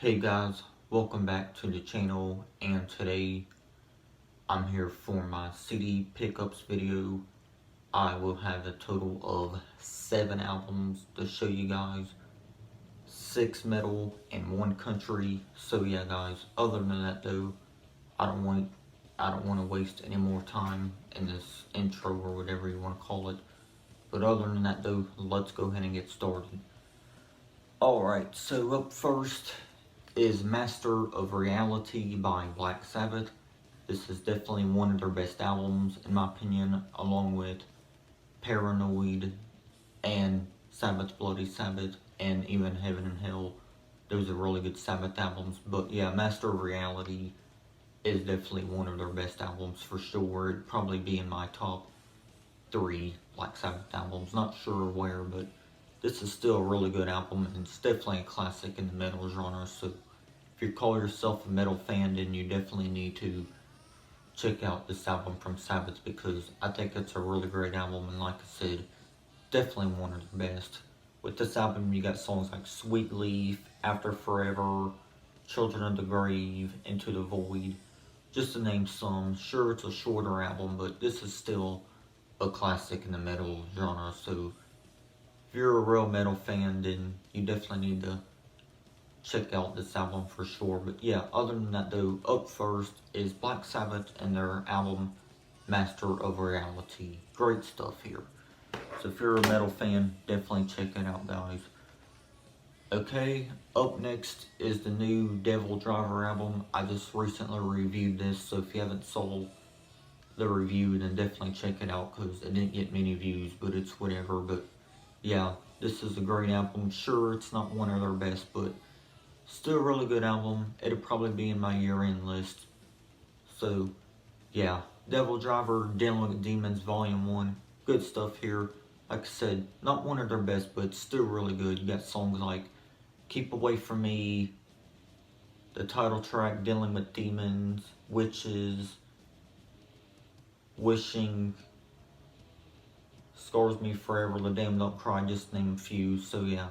Hey guys, welcome back to the channel, and today I'm here for my CD pickups video. I will have a total of 7 albums to show you guys, 6 metal and 1 country. So yeah guys, other than that though, I don't want to waste any more time in this intro or whatever you want to call it. But other than that though, let's go ahead and get started. Alright, so up first is Master of Reality by Black Sabbath. This is definitely one of their best albums in my opinion, along with Paranoid and Sabbath Bloody Sabbath and even Heaven and Hell. Those are really good Sabbath albums, but yeah, Master of Reality is definitely one of their best albums for sure. It'd probably be in my top 3 Black Sabbath albums, not sure where, but this is still a really good album, and it's definitely a classic in the metal genre. So if you call yourself a metal fan, then you definitely need to check out this album from Sabbath, because I think it's a really great album, and like I said, definitely one of the best. With this album, you got songs like Sweet Leaf, After Forever, Children of the Grave, Into the Void, just to name some. Sure, it's a shorter album, but this is still a classic in the metal genre. So if you're a real metal fan, then you definitely need to check out this album for sure. But yeah, other than that though, up first is Black Sabbath and their album Master of Reality. Great stuff here. So if you're a metal fan, definitely check it out guys. Okay, up next is the new DevilDriver album. I just recently reviewed this, so if you haven't saw the review, then definitely check it out, because it didn't get many views, but it's whatever. But yeah, this is a great album. Sure, it's not one of their best, but still a really good album. It'll probably be in my year-end list. So yeah, DevilDriver, Dealing with Demons Volume 1. Good stuff here. Like I said, not one of their best, but still really good. You got songs like Keep Away From Me, the title track, Dealing with Demons, Witches, Wishing, Scars Me Forever, The Damned Don't Cry, just name a few. So yeah,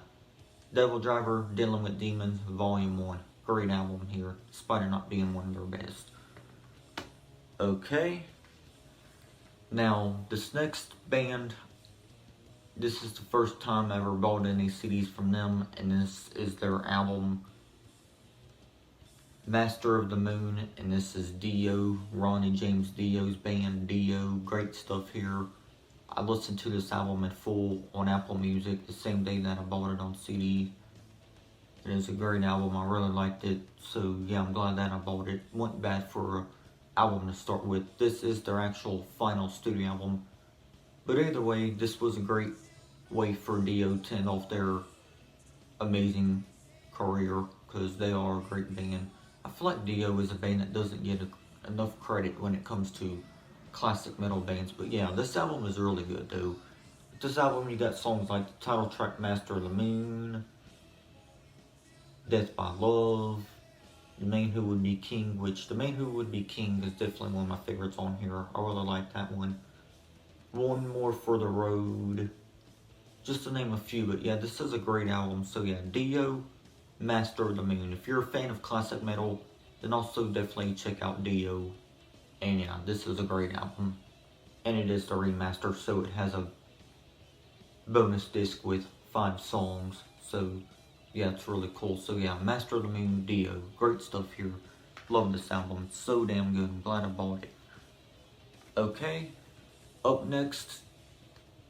DevilDriver, Dealing with Demons, Volume 1. Great album here, despite it not being one of their best. Okay, now this next band, this is the first time I ever bought any CDs from them, and this is their album Master of the Moon, and this is Dio, Ronnie James Dio's band, Dio. Great stuff here. I listened to this album in full on Apple Music the same day that I bought it on CD. It is a great album, I really liked it, so yeah, I'm glad that I bought it. Wasn't bad for an album to start with. This is their actual final studio album, but either way, this was a great way for Dio to end off their amazing career, because they are a great band. I feel like Dio is a band that doesn't get enough credit when it comes to classic metal bands, but yeah, this album is really good though. With this album, you got songs like the title track Master of the Moon, Death by Love, The Man Who Would Be King, which The Man Who Would Be King is definitely one of my favorites on here. I really like that one. One More for the Road, just to name a few. But yeah, this is a great album. So yeah, Dio, Master of the Moon. If you're a fan of classic metal, then also definitely check out Dio. And yeah, this is a great album. And it is the remaster, so it has a bonus disc with 5 songs. So yeah, it's really cool. So yeah, Master of the Moon, Dio. Great stuff here. Love this album. It's so damn good. I'm glad I bought it. Okay, up next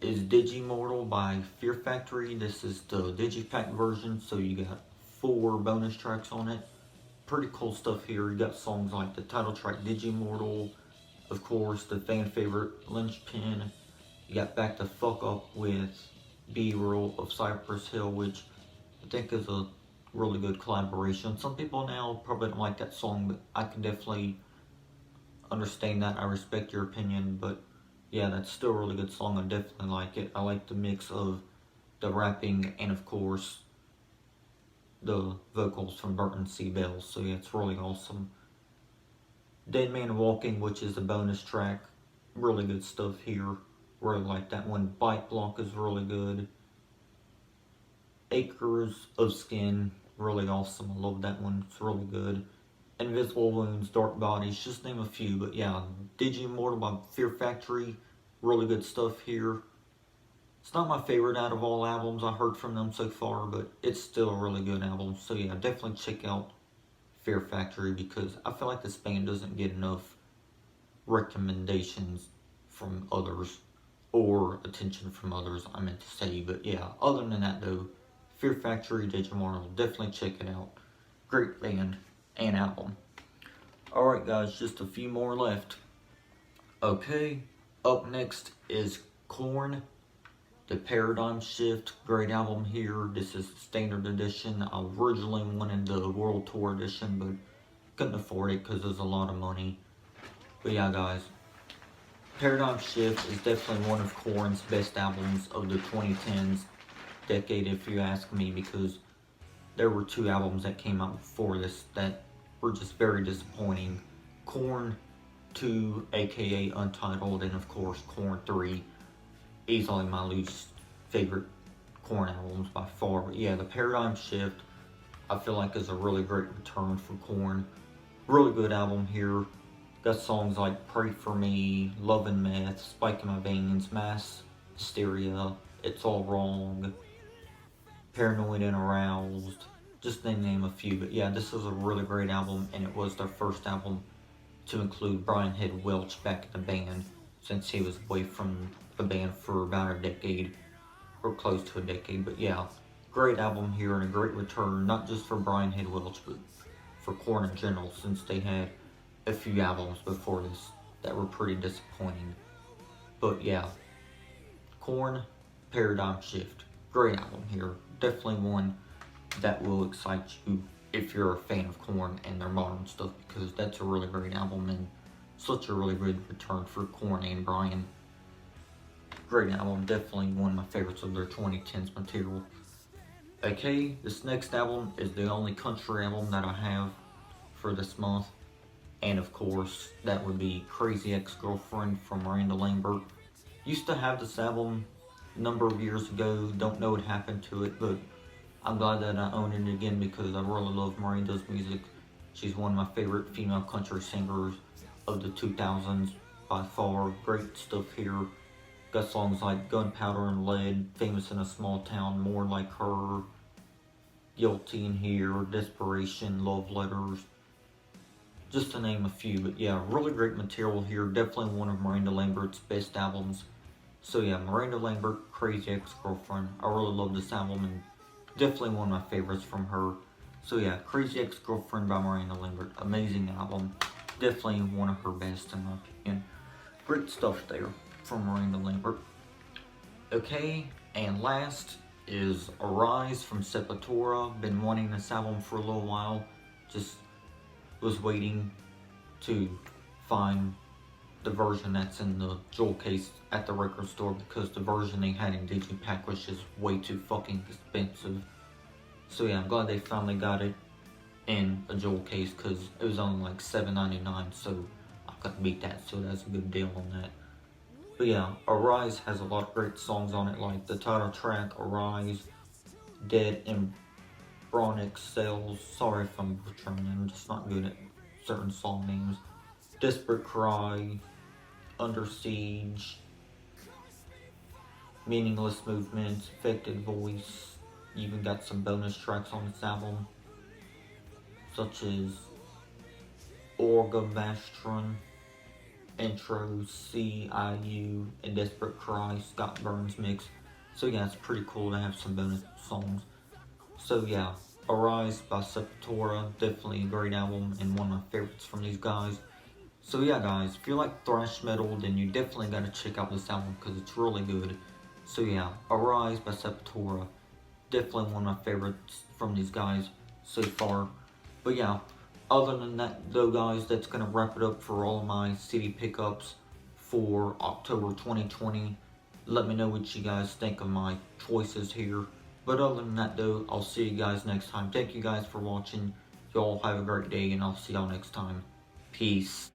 is Digimortal by Fear Factory. This is the Digipack version, so you got 4 bonus tracks on it. Pretty cool stuff here. You got songs like the title track Digimortal, of course, the fan favorite Lynchpin. You got Back the Fuck Up with B-Roll of Cypress Hill, which I think is a really good collaboration. Some people now probably don't like that song, but I can definitely understand that. I respect your opinion, but yeah, that's still a really good song. I definitely like it. I like the mix of the rapping and of course the vocals from Burton C. Bell. So yeah, it's really awesome. Dead Man Walking, which is a bonus track. Really good stuff here. Really like that one. Bike Block is really good. Acres of Skin, really awesome. I love that one. It's really good. Invisible Wounds, Dark Bodies, just name a few. But yeah, Digimortal by Fear Factory, really good stuff here. It's not my favorite out of all albums I heard from them so far, but it's still a really good album. So yeah, definitely check out Fear Factory because I feel like this band doesn't get enough recommendations from others or attention from others, I meant to say. But yeah, other than that though, Fear Factory, Digimortal, definitely check it out. Great band and album. Alright guys, just a few more left. Okay, up next is Korn, The Paradigm Shift. Great album here. This is the standard edition. I originally wanted the World Tour edition, but couldn't afford it because there's a lot of money. But yeah guys, Paradigm Shift is definitely one of Korn's best albums of the 2010s decade if you ask me, because there were two albums that came out before this that were just very disappointing. Korn 2, aka Untitled, and of course Korn 3, easily my least favorite Korn albums by far. But yeah, the Paradigm Shift I feel like is a really great return for Korn. Really good album here. Got songs like Pray For Me, Love and Meth, Spike in My Veins, Mass Hysteria, It's All Wrong, Paranoid and Aroused, just to name a few. But yeah, this is a really great album, and it was their first album to include Brian Head Welch back in the band, since he was away from the band for about a decade, or close to a decade. But yeah, great album here and a great return, not just for Brian Head Welch, but for Korn in general, since they had a few albums before this that were pretty disappointing. But yeah, Korn, Paradigm Shift, great album here. Definitely one that will excite you if you're a fan of Korn and their modern stuff, because that's a really great album and such a really good return for Korn and Brian. Great album, definitely one of my favorites of their 2010s material. Okay, this next album is the only country album that I have for this month. And of course, that would be Crazy Ex-Girlfriend from Miranda Lambert. Used to have this album a number of years ago, don't know what happened to it, but I'm glad that I own it again because I really love Miranda's music. She's one of my favorite female country singers of the 2000s by far. Great stuff here. Got songs like Gunpowder and Lead, Famous in a Small Town, More Like Her, Guilty in Here, Desperation, Love Letters, just to name a few. But yeah, really great material here. Definitely one of Miranda Lambert's best albums. So yeah, Miranda Lambert, Crazy Ex-Girlfriend. I really love this album and definitely one of my favorites from her. So yeah, Crazy Ex-Girlfriend by Miranda Lambert. Amazing album. Definitely one of her best in my opinion. Great stuff there from Miranda Lambert. Okay, and last is Arise from Sepatora. Been wanting this album for a little while. Just was waiting to find the version that's in the jewel case at the record store, because the version they had in Digipack was just way too fucking expensive. So yeah, I'm glad they finally got it in a jewel case, because it was only like $7.99, so I couldn't beat that, so that's a good deal on that. But yeah, Arise has a lot of great songs on it, like the title track, Arise, Dead Embryonic Cells. Sorry if I'm butchering them, I'm just not good at certain song names. Desperate Cry, Under Siege, Meaningless Movements, Affected Voice. You even got some bonus tracks on this album, such as Orgavastron, Intro, CIU, and Desperate Cry, Scott Burns mix. So yeah, it's pretty cool to have some bonus songs. So yeah, Arise by Sepatora, definitely a great album and one of my favorites from these guys. So yeah guys, if you like thrash metal, then you definitely gotta check out this album because it's really good. So yeah, Arise by Sepatora, definitely one of my favorites from these guys so far. But yeah, other than that though guys, that's gonna wrap it up for all of my CD pickups for October 2020. Let me know what you guys think of my choices here. But other than that though, I'll see you guys next time. Thank you guys for watching. Y'all have a great day and I'll see y'all next time. Peace.